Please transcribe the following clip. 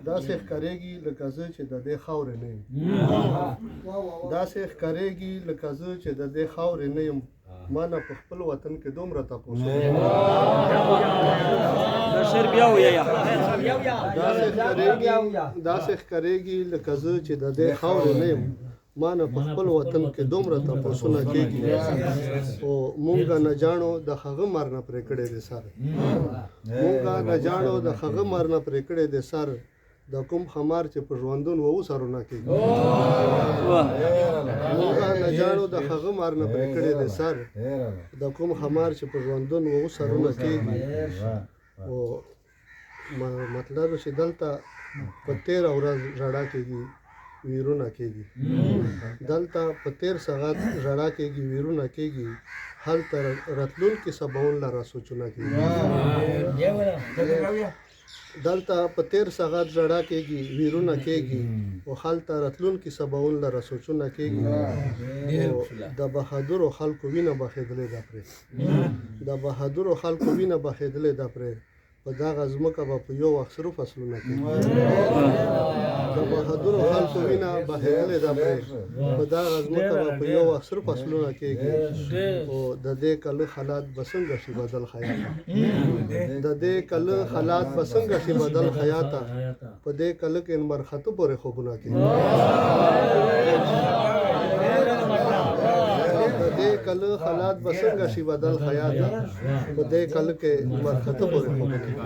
داسې ښکارېږي لکه زه چې د دې خاورې نه یم داسې ښکارېږي لکه زه چې د دې خاورې نه یم ما نه په خپل وطن کې دومره تپوس داسې ښکارېږي لکه زه چې د دې خاورې نه یم ما نه په خپل وطن کې دومره تپوسونه کېږي او مونږه نه جاڼو د هغه مر نه پرې کړی دی سر مونږه نه جاڼو د هغه مر نه پرې کړی دی سر د کوم خمار چې په ژوندون وو سرونه کېږي مونږه نه جاڼو د هغه مر نه پرې کړی دی سر د کوم خمار چې په ژوندون وو سرونه کېږي او مطلب چې دلته په 13 ورځ ژړا کېږي ویرونه کېږي دلته په 13 ساعت ژړا کېږي ویرونه کېږي هلته راتلونکي سباون لره سوچونه کېږي دلته په 13 ساعت ژړا کېږي ویرونه کېږي او هلته راتلونکي سباون لره سوچونه کېږي او د بهادرو خلکو وینه بهېدلې ده پرې د بهادرو خلکو وینه بهېدلې ده پرې په دغه ځمکه به په یو وخت سرو فصلونه کېږي د بهادرو خلکو وینه بهېدلې ده پرې په دغه ځمکه به په یو وخت سرو فصلونه کېږي او د دې کله حالات به څنګه شي بدل خیاطه د دې کله حالات به څنګه شي بدل خیاطه په دې کله کې مرخته پورې خوبونه کېږي کله حالات به څنګه شي بدل خیاطه په دې کله کې مرخته پورې خوبونه کېږي